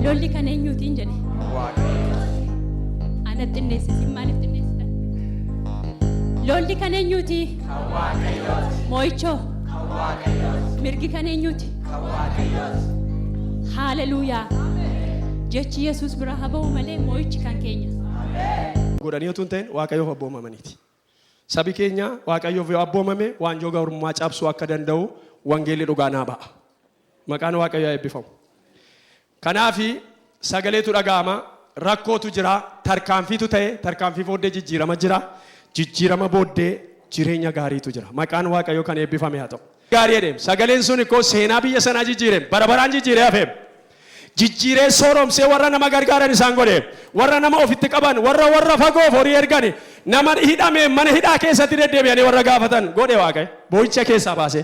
Lolli kan eenyuutiin jedhe ana xinneessi maaliif xinneessitan lolli kan eenyuuti moo'ichoo mirgi kan eenyuuti haleluuyaa jechi Yesuus bira haa ba'u malee moo'ichi kan keenya godhanii utuu hin ta'in Waaqayyoof abboomamaniiti. Sabi keenya Waaqayyoof yoo abboomame waanjoo gabrummaa cabsuu akka danda'u wangeelli dhugaa naa ba'a. Maqaan Waaqayyoo eebbifamu. Kanaafi sagaleetu dhaga'ama, rakkootu jira, tarkaanfiitu ta'e, tarkaanfii booddee jijjiirama jira, jijjiirama booddee jireenya gaariitu jira. Maqaan Waaqayyoo kan eebbifame haa ta'u. Gaarii edem sagaleen sun ikkoo seenaa biyya sanaa jijjiireem bara baraan jijjiiree hafeem. Jijjiiree sooromsee warra nama gargaaran isaan godhe, warra nama ofitti qaban, warra fagoof horii ergani, nama hidhame mana hidhaa keessatti deddeebi'anii warra gaafatan godhe Waaqayyo boo'icha keessaa baase.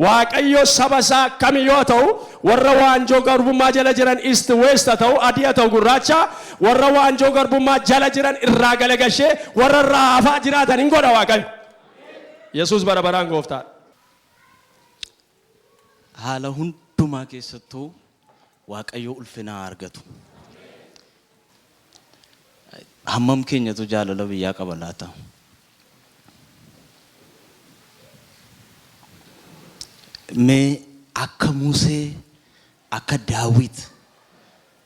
Waaqayyo saba isaa kamiyyuu ta'u warra waanjoo garbummaa jala jiran east west ta'u adii ta'u gurraacha warra waanjoo garbummaa jala jiran irraa galagashee warra raafaa jiraatan hin godha Waaqayyo. Yesuus bara baraan gooftaa. Haala hundumaa keessattuu Waaqayyo ulfinaa argatu. Hammam keenyatu jaalala biyyaa qaba laata? Mee akka Musee, akka Daawit,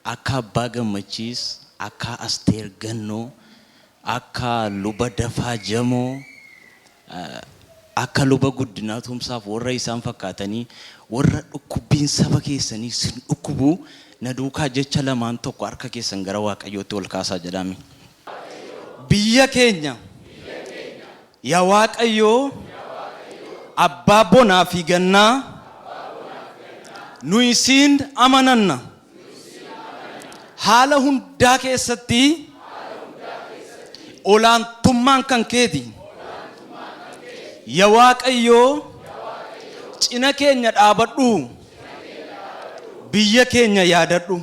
akka Abbaa Gammachiis, akka Asteer Gannoo, akka luba Dafaa Jamoo, akka luba Guddinaa Tumsaaf warra isaan fakkaatanii warra dhukkubbiin saba keessanii sin dhukkubuu na duukaa jecha lamaan tokko harka keessan gara Waaqayyootti ol kaasaa jedhame. Biyya keenya yaa Waaqayyoo abbaa bonaa fi gannaa nu isiin amananna haala hundaa keessatti olaantummaan kan keeti yaa Waaqayyoo cina keenya dhaabadhu biyya keenya yaadadhu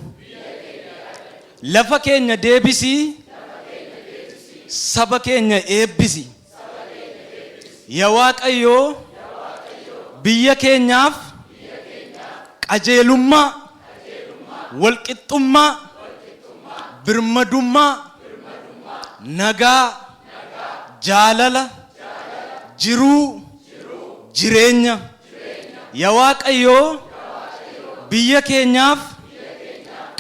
lafa keenya deebisii saba keenya eebbisi yaa Waaqayyoo biyya keenyaaf qajeelummaa walqixxummaa birmadummaa nagaa jaalala jiruu jireenya yaa Waaqayyoo biyya keenyaaf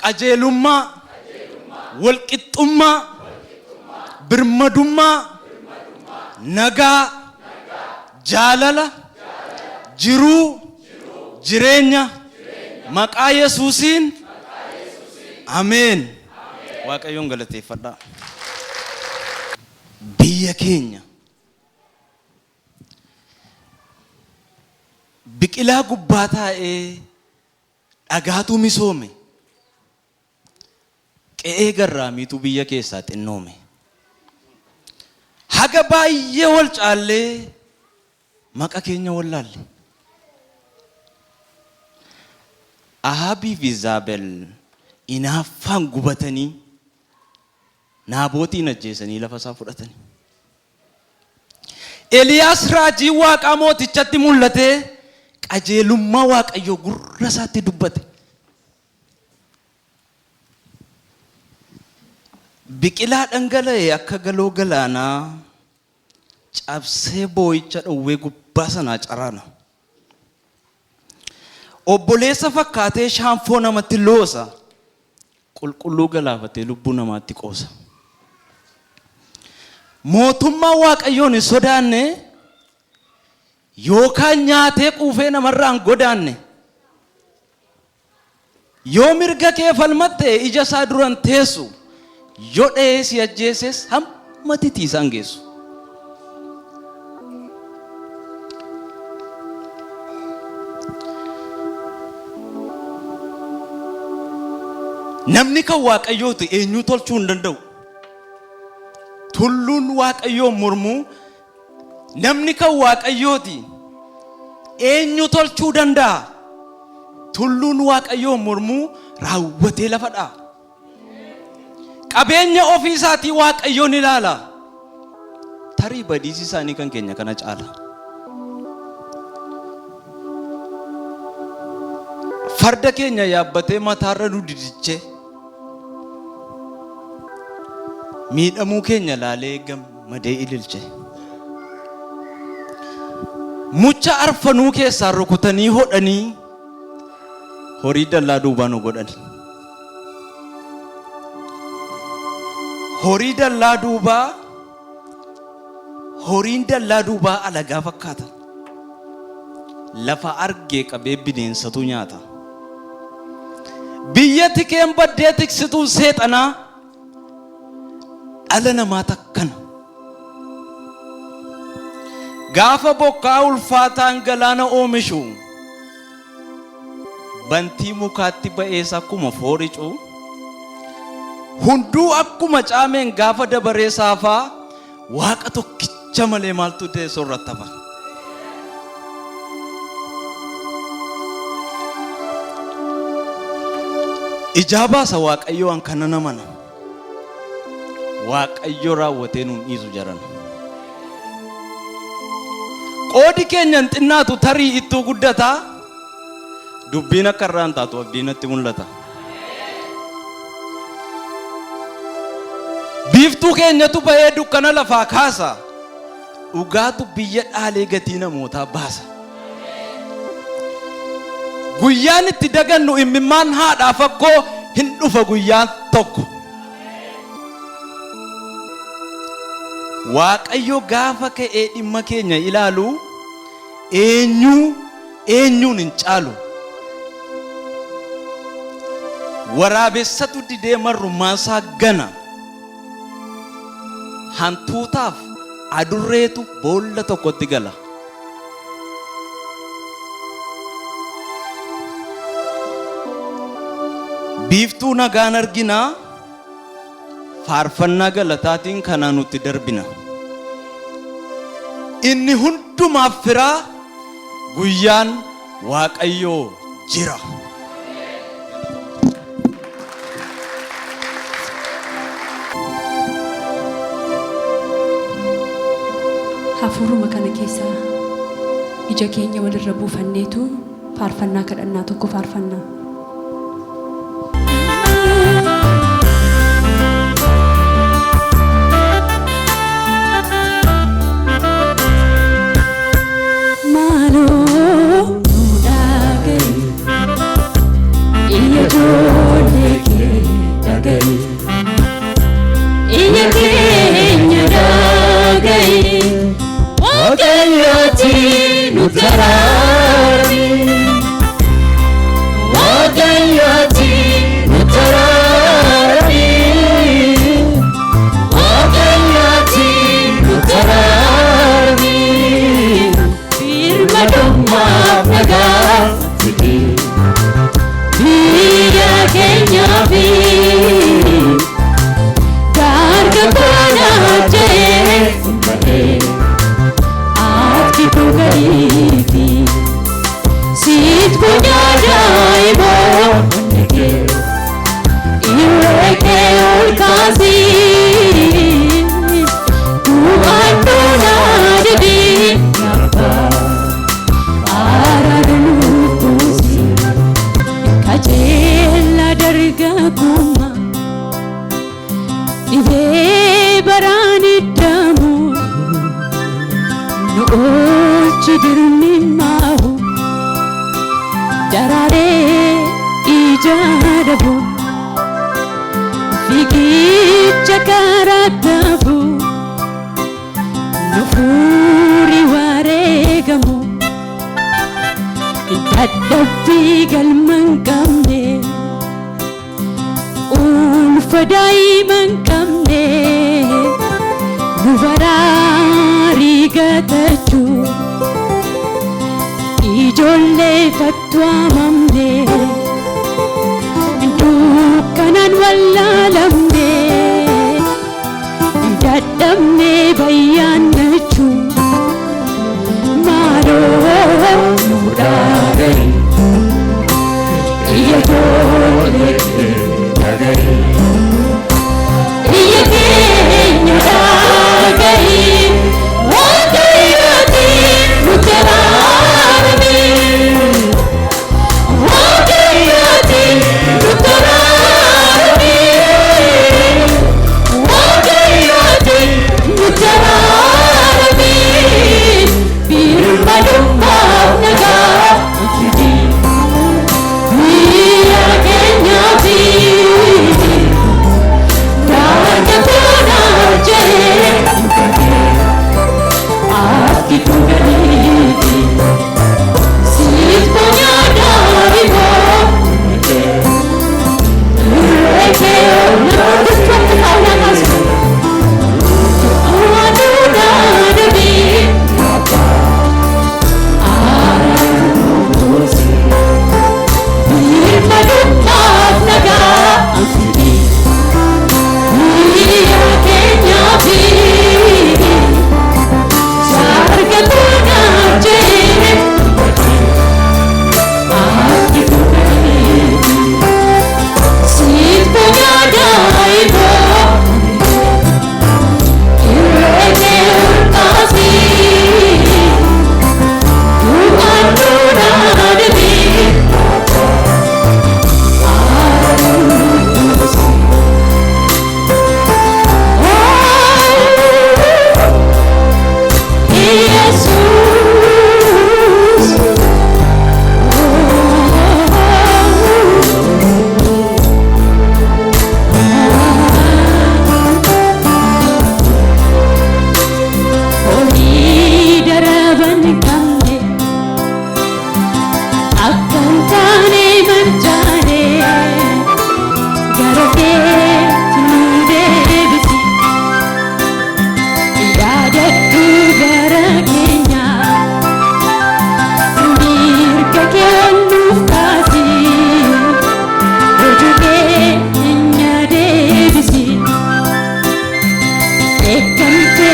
qajeelummaa walqixxummaa birmadummaa nagaa jaalala jiruu jireenya maqaa Yesuusiin ameen. Waaqayyoon galateeffadhaa. Biyya keenya biqilaa gubbaa taa'ee dhagaatu misoome qe'ee garraamiitu biyya keessaa xinnoome haga baay'ee wal caallee maqa keenya wallaalle. Ahaabii fi Zaabel inaaffaan gubatanii Naabootiin ajjeesanii lafa isaa fudhatanii. Eliyaas raajii Waaqaa mootichatti mul'atee qajeelummaa Waaqayyoo gurra isaatti dubbate. biqilaa dhangala'e akka galoo galaanaa cabsee boo'icha dhowwee gubbaa sanaa caraana. Obboleessa fakkaatee shaanfoo namatti loosa, qulqulluu galaafatee lubbuu namaatti qoosa. Mootummaa Waaqayyoon hin sodaanne yookaan nyaatee quufee namarraan godaanne. Yoo mirga kee falmatte ija isaa duran teessu, yoo dha'ee si ajjeeses hamma titiisaan geessu. Namni kan Waaqayyooti eenyu tolchuu hin danda'u. Tulluun Waaqayyoon mormuu namni kan Waaqayyooti eenyu tolchuu danda'a. Tulluun Waaqayyoon mormuu raawwatee lafa dha'a. Qabeenya ofii isaatii Waaqayyoon ilaala. Tarii badiisi isaanii kan keenya kana caala. Farda keenya yaabbatee mataarra nu didichee miidhamuu keenya laalee gammadee ililche. Mucha arfanuu keessaa rukutanii hodhanii horii dallaa duubaa nu godhan. Horiin dallaa duubaa alagaa fakkaata. Lafa argee qabee bineensatu nyaata. Biyya tikeen baddee tiksituu seexanaa dhala namaa takkana. Gaafa bokkaa ulfaataan galaana oomishu bantii mukaatti ba'ees akkuma fooricuu hunduu akkuma caameen gaafa dabaree saafaa Waaqa tokkicha malee maaltu teessoo irratti hafa. Ijaabaasa Waaqayyoo an kana namana. Waaqayyo raawwatee nuun dhiisu jaran. Qoodi keenyan xinnaatu tarii ittuu guddataa. Dubbiin akka irraan taatu abdiinatti mul'ata. Biiftuu keenyatu ba'ee dukkana lafaa kaasa. Dhugaatu biyya dhaalee gatii namootaa baasa. Guyyaan itti dagannu imimmaan haadhaaf akkoo hin dhufa guyyaan tokko. Waaqayyo gaafa ka'ee dhimma keenya ilaalu eenyuun hin caalu. Waraabessatu didee marrummaasaa gana. Hantuutaaf adurreetu boolla tokkotti gala. Biiftuu nagaan argina, faarfannaa galataatiin kanaan nutti darbina. Inni hundumaaf firaa guyyaan Waaqayyoo jira. Hafuuruma kana keessaa ija keenya walirra buufanneetu faarfannaa kadhannaa tokko faarfannaa. Nutarari, dadhabbii galman qabne ulfa daa'iman qabne nu baraarii gatachuu ijoollee fattu amamne dukkanaan wallaalamne dadhabne bayyaannachuu Come